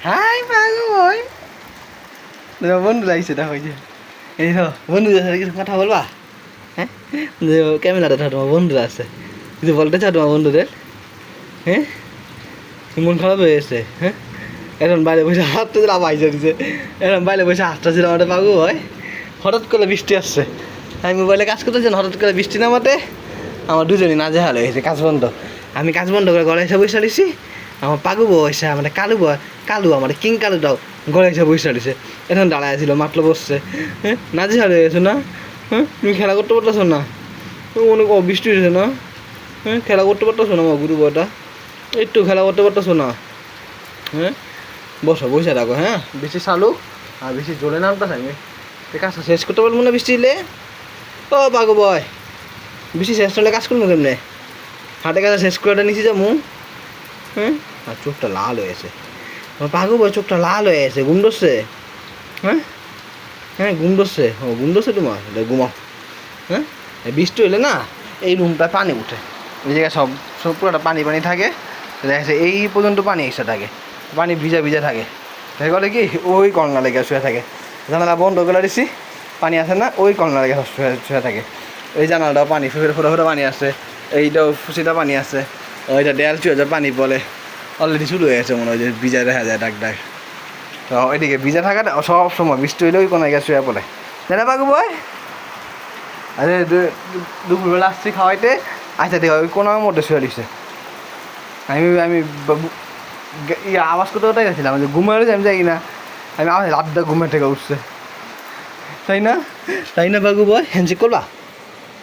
high পাগু ভাই বন্ধু লাগছে দেখো যে এই তো বন্ধুদের সাথে কিছু কথা বলবা হ্যাঁ যে ক্যামেরাটা তোমার বন্ধুরা আছে কিছু বলতে চাও তোমার বন্ধুদের হ্যাঁ মন খারাপ হয়ে গেছে হ্যাঁ এখন বাইরে বসে হাতটা দিলাম আইসা দিছে এখন বাইরে বসে হাতটা ছিল আমাদের পাগু হয় হঠাৎ করে বৃষ্টি আসছে আমি মোবাইলে কাজ করতেছেন হঠাৎ করে বৃষ্টি নামাতে আমার দুজনই নাজেহাল হয়ে গেছে কাজ বন্ধ আমি কাজ বন্ধ করে ঘরে এসে বসে দিছি আমার পাগু বসে আমাদের কালু আমাদের কিং কালুটাও ঘরে এসে বসে দিছে এখন দাঁড়ায় ছিল মাতলো বসছে হ্যাঁ নাজেহাল হয়ে গেছো না হ্যাঁ তুমি খেলা করতে পারতেছো না অনেক বৃষ্টি হয়েছে না হ্যাঁ খেলা করতে পারতেছো না আমার গুরু বটা একটু খেলা করতে পারতেছো না হ্যাঁ বসো বসে রাখো হ্যাঁ বেশি চালু আর বেশি জোরে নামতেছে আমি কাজটা শেষ করতে পারবো না বৃষ্টি এলে ও পাগু বয় বেশি শেষ হলে কাজ করবো কেমনে হাতে কাজটা শেষ করে নিচে যাবো হ্যাঁ আর চোখটা লাল হয়েছে আমার পাগু বয় চোখটা লাল হয়ে গেছে ঘুম ধরছে হ্যাঁ হ্যাঁ ঘুম ধরছে ও ঘুম ধরছে তোমার ঘুমাও হ্যাঁ বৃষ্টি হলে না এই রুমটায় পানি উঠে এই জায়গায় সব সব পুরোটা পানি পানি থাকে দেখা যাচ্ছে এই পর্যন্ত পানি এসে থাকে পানি ভিজা ভিজা থাকে তাই বলে কি ওই কর্নার লেগে শুয়ে থাকে জানালা বন্ধ করে দিছি পানি আসে না ওই কর্নার লেগে শুয়ে থাকে এই জানালাটাও পানি ফোটা ফোটা পানি আসে এইটাও ফুসিটা পানি আছে ওইটা দেয়াল চুয়ে যায় পানি বলে অলরেডি শুরু হয়ে গেছে মনে হয় যে ভিজা দেখা যায় ডাক ডাক তো ওইদিকে ভিজা থাকাটা সব সময় বৃষ্টি হইলে ওই কোনো জায়গায় শুয়ে পড়ে তাই না পাগু বয় আরে দুপুরবেলা আসছি খাওয়াইতে আচ্ছা দেখা ওই কোনার মধ্যে শুয়ে দিচ্ছে আমি আওয়াজ করতে কোথায় গেছিলাম যে ঘুমারে আমি যাই না আমি আমার রাতটা ঘুমের থেকে উঠছে তাই না বাগু বয় হ্যান্ডশেক করবা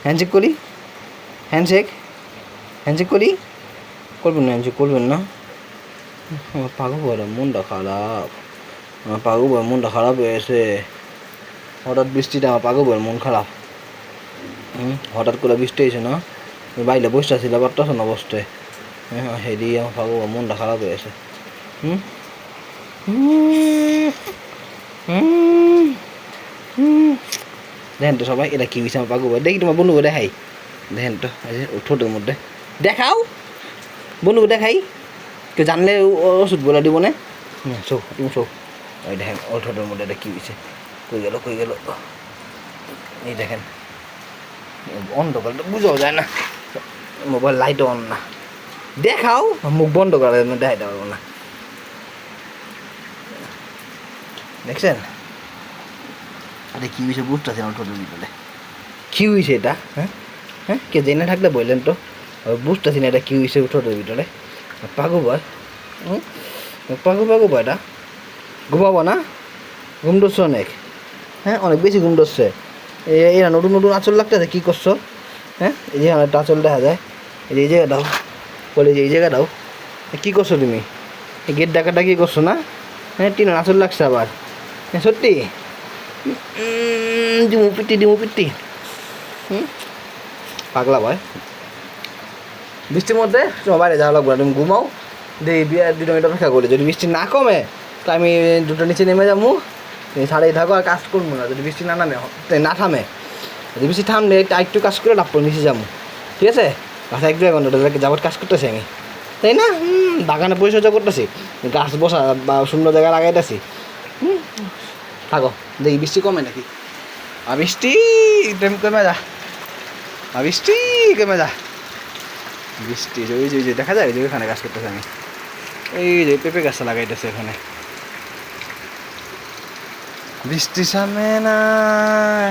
হ্যান্ডশেক করি হ্যান্ডশেক করি করবেন না হ্যান্ডশেক করবেন না আমার পাগু বয় মনটা খারাপ আমার পাগু বয় মনটা খারাপ হয়েছে হঠাৎ বৃষ্টিটা আমার পাগু বয় মন খারাপ হঠাৎ করে বৃষ্টি হয়েছে না বাইরে বসতে ছিল পারতেছ না বসতে হ্যাঁ হেরি আমার পাগু মনটা খারাপ হয়েছে দেখেন তো সবাই এটা কি হয়েছে আমার পাগু দেখি তোমার বন্ধুকে দেখাই দেখেন তো ঠোঁটের মধ্যে দেখাও বন্ধুকে দেখাই কেউ জানলে ওষুধ বলে দিব না শো তুমি শো ওই দেখেন ও ঠোঁটের মধ্যে এটা কি হয়েছে কই গেল এই দেখেন অন্ধকার বুঝাও যায় না মোবাইল লাইটও অন না দেখাও মুখ বন্ধ করে দেখাইতে পারবো না দেখছেন আরে কী হয়েছে বুঝতেছি আমার ঠোঁটের ভিতরে কী হয়েছে এটা হ্যাঁ হ্যাঁ কে জেনে থাকলে বললেন তো বুঝতেছি না এটা কী হয়েছে ঠোঁটের ভিতরে পাগু বয় পাগু বয়টা ঘুমাবো না ঘুম ধরছে অনেক হ্যাঁ অনেক বেশি ঘুম ধরছে এরা নতুন নতুন আঁচল লাগতেছে কী করছো হ্যাঁ এই যে একটা আঁচল দেখা যায় এই জায়গা দাও বলে যে এই জায়গা দাও কী করছো তুমি এই গেট ডাকাটা কী করছো না হ্যাঁ টিনের আঁচল লাগছে আবার হ্যাঁ সত্যি ডিমু পিটি পাগলা ভাই বৃষ্টির মধ্যে তোমার বাইরে যাওয়া লাগবে তুমি ঘুমাও দিয়ে বিয়ার 2 মিনিট অপেক্ষা করি যদি বৃষ্টি না কমে তো আমি দুটো নিচে নেমে যাবো ছাড়াই থাকো আর কাজ করবো না যদি বৃষ্টি না থামে যদি বৃষ্টি থামলে একটু কাজ করে তারপর নিচে যাবো ঠিক আছে বাসা 1-2 ঘন্টা যাবত কাজ করতেছি আমি তাই না বাগানে পরিচর্যা করতেছি গাছ বসা বা সুন্দর জায়গায় লাগাইতেছি থাকো দেখি বৃষ্টি কমে নাকি বৃষ্টি কমে যা বৃষ্টি কমে যা বৃষ্টি ওই যে দেখা যায় যে ওইখানে গাছ করতেছে আমি এই যে পেঁপে গাছটা লাগাইতেছে এখানে বৃষ্টি সামনে না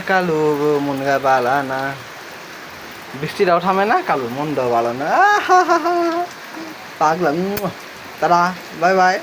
কালু মনগা বালা না বৃষ্টিটাও থামে না কালু মনটাও বালা না পাগলা তারা বাই বাই